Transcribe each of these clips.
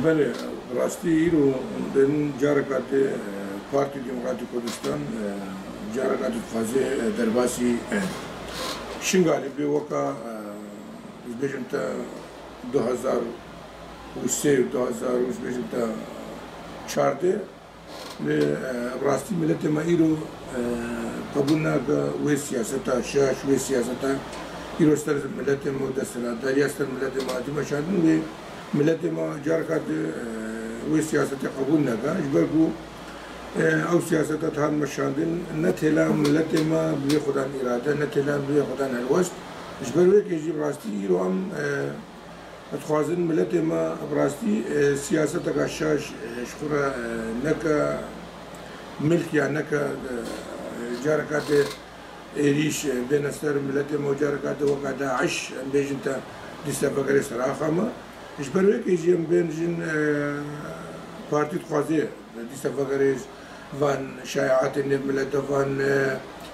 بله راستی ایرو بین جارکات پارتی دموکراتی کردستان جارکات فازه درباسی شنگالی به وقت بجم تا 2003 2000 بجم تا 14 راستی ملت ما ایرو قبول نکه و سیاست شاش و سیاست ایرو استر ملت ما دستلا داری استر ملت ما دیما شدن و ملت ما جارکات و سیاست قبول نکه اجبار کو او سیاست تان مشاندن نتلا ملت ما بی خدان اراده نتلا بی خدان الوست اجبار که جیب راستی ایرو هم اتخوازن ملت ما براستی سیاست قشاش شخورا نکه ملک یا نکه جارکات ایریش بین استر ملت ما جارکات وقت داعش بیشتر تا دستافکر سراخا ما اجبار که جیم بین جن پارتی خوازه دستافکرش وان شایعات ملت وان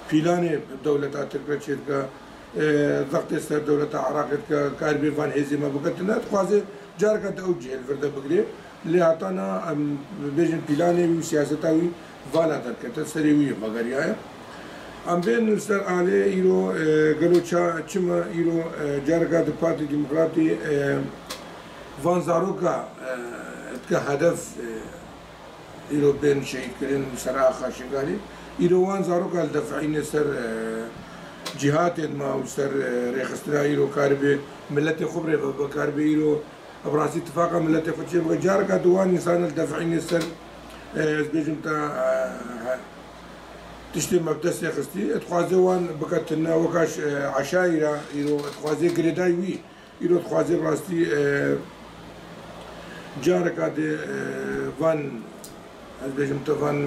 پیلان دولت ترکیه که ضغط استر دولت عراق كاربي فان هزيمه بقتنا تخوازي جاركت اوجه الفرده بقري اللي عطانا بيجن بلاني وسياستاوي فالا تركت سريوي بقريا ام بين السر عليه يرو قالوا تشما يرو جاركت بارتي ديمقراطي فان زاروكا كهدف يرو بين شيء كرين صراحه شغالي يرو وان زاروكا الدفعين سر جهات ما وسر ريخسترا يرو كاربي ملت خبره بكاربي يرو ابراسي اتفاق ملت فتشي بجارك دوان انسان الدفعين السر بيجم تا تشتي مبتس يخستي اتخوازي وان بكتنا وكاش عشايره يرو اتخوازي غريداي وي يرو اتخوازي براستي جارك وان بيجم تا وان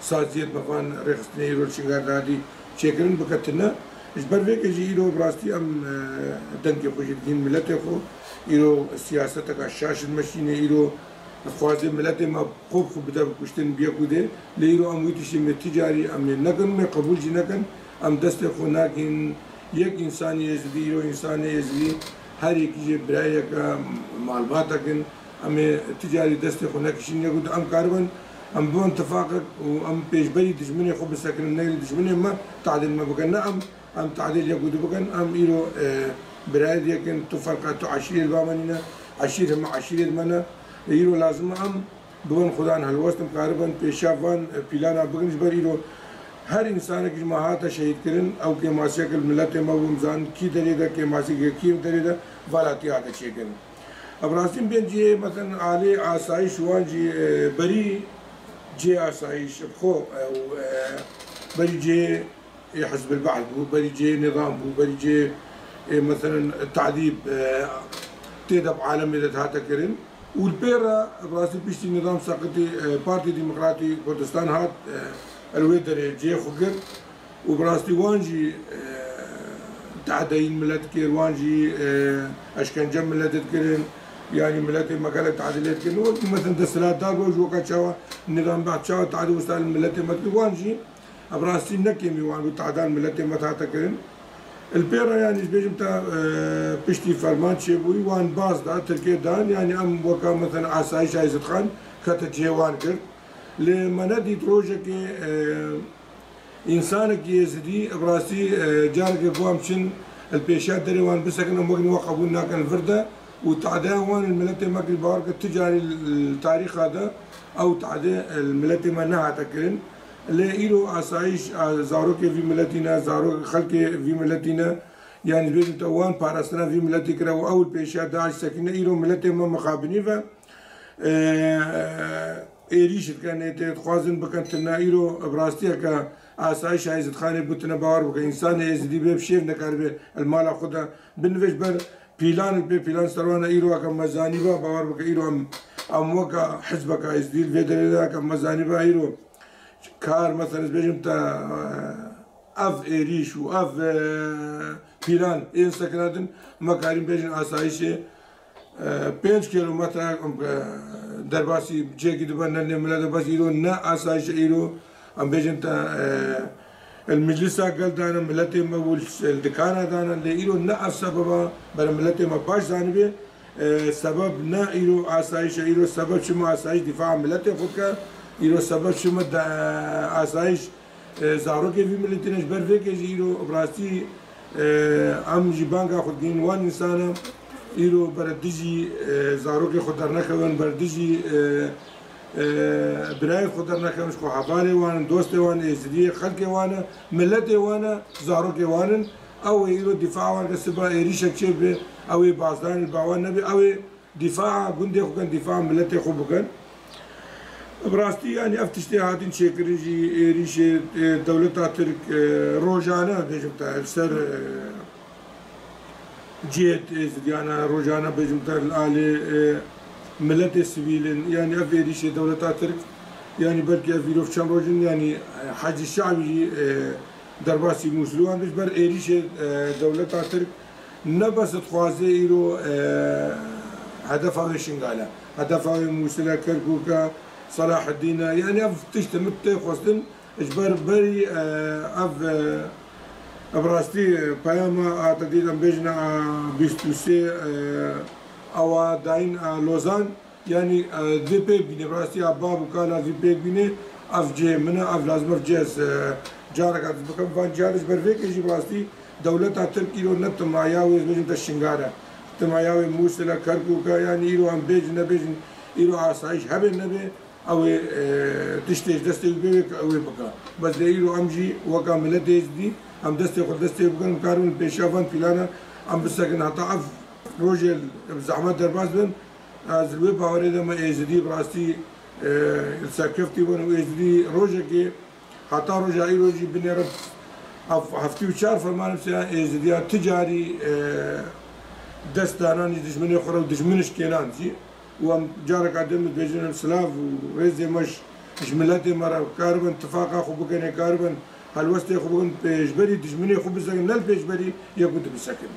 سازيت مفان ريخستني يرو شنغاردادي شكرن بكتنا إجبار فيك يجيرو براستي أم دنك خوشين ملته خو يرو السياسة كشاش المشينة يرو خوازي ملته ما خوب بدا بكشتن بياكوده ليرو أم ويتشي متجاري أم نكن ما قبول جي نكن أم دست خو ناكن يك إنسان يزدي يرو إنسان يزدي هر يك يجي برايا كمعلومات كن أم تجاري دست خو ناكشين يقول أم كاربن ام بون اتفاقك وام بيجبري دجمني خو بسكن النيل دجمني ما تعديل ما بكن ام تعديل يقود بكن ام ايرو برايد يكن تفرقات عشير بامننا عشير مع عشير منا ايرو لازم ام بون خدان هالوسط مقاربا بيشافان بلانا بكن جبريرو هر انسان کی جماعت شهید کرن او کے ماسیک الملت ما رمضان کی طریقہ کے ماسیک کی طریقہ والاتی آتا چیکن اب راسم بین جی مثلا عالی آسائش وان جی بری جي آسايش بخو بري جي حزب البعث بو بري جي نظام بو بري جي مثلا التعذيب تيدب عالمي هاتا كرن والبيرا براسي بيشتي نظام ساقطي بارتي ديمقراطي كردستان هات الويدر جي خقر وبراسي وانجي تعدين ملت كير وانجي اشكنجم ملت كرن يعني ملت مقالة تعديلات كن مثلا دستلات دار وجه وقت شوا النظام بعد شوا تعديل وسائل ملت متوانجي ابراسي نكيمي وان تعدال ملت متاتا كن البيرا يعني بيجم تا بيشتي فرمان شيبوي وان باز دا تركيا دان يعني ام وكا مثلا عسايش عايزت خان كتا جيوان كر لما ندي تروجه كي انسانك يزدي ابراسي جارك قوام شن البيشات دري وان بسكن مغني وقبول ناكن الفرده وتعداء وان الملت المغرب بارك التجاري التاريخ هذا او تعداء الملت ما نها تكرن اللي إلو عسايش زاروك في ملتنا زاروك خلق في ملتنا يعني بين توان بارسنا في ملتي كرا اول بيشات داعش سكينه إلو ملت ما مخابني ف ايريش كانت تخوازن بكنتنا إلو براستيا ك عسايش عايزت خانه بتنا بار وك انسان يزدي بشير نكرب المال خدا بنفش بر بيلان سروانا إيرو كم مزانيبا باور بك إيرو أم وكا حزبك إزديل فيدريدا كم مزانيبا إيرو كار مثلا بيجم تا أف إيريش وأف بيلان إن سكنادن مكارين بيجن آسايشة 5 كيلومتر درباسي جيكي دبان نملا درباسي إيرو نا آسايشة إيرو أم بيجن تا المجلس قال دانا ملتي ما والدكانة دانا اللي إلو نقف سببا بل ملتي ما باش دانبي سبب نه ایرو آسایش ایرو سبب شما آسایش دفاع ملت خود که ایرو سبب شما آسایش زاروک وی ملتی نش بر وی که ایرو براستی ام جیبانگا خود گین وان انسان ایرو بر دیجی زاروک خود در نکوان بر دیجی برای خود در نکوانش کو حبال وان دوست وان ازدی خلق وان ملت وان زاروک وانن او ایرو دفاع وان کسبا ایریشک چه به او بازدان الباوان نبي او دفاع قندي خوكن دفاع ملتي خوبكن براستي يعني افتشتي هاتين شكرجي ريش دولة ترك روجانا بيجمتا السر جيت زديانا روجانا بيجمتا الالي ملتي السبيلين يعني افي ريش دولة ترك يعني بركي افيرو في شام روجن يعني حج الشعبي درباسي موسلوان بيجبر ريش دولة ترك نبس تخوازي إلو هدفها شنغالا هدفها موسلا كركوكا صلاح الدين يعني أف تشتمت خواستن إجبار بري أف أبراستي بياما أعتقد أن بيجنا بيستوسي أو داين لوزان يعني ذي بيك بيني براستي أباب وكالا ذي بيك بيني أف جي منا أف لازم أف جيس جارك بكم فان جارش برفيك يجي براستي دولة تركي لو نت ماياوي بيجن تشنغارا تماياوي موسلا كركوكا يعني يرو عم بيجن بيجن يرو عصايش هبل نبي او تشتيش دستي بيك او بقى بس يرو امجي وقع ملتيز دي ام دستي خد دستي بكن كارون بيشافان فيلانا ام بسكن هتعرف روجل زعمت درباز بن زلوي باوري ده ما ازدي براستي السكفتي بن ازدي روجكي حتى روجا يروجي بنرب هفتي وشار فرمان بسيا ازديا تجاري دستاناني دشمني خرا ودشمنش كينان جي وام جارك عدم بيجن السلاف وريزي مش ملاتي مرا كاربن اتفاقا خو بكن كاربن هل وسط خو بكن بيجبري دشمني خو بسكن نل بيجبري يكون بسكن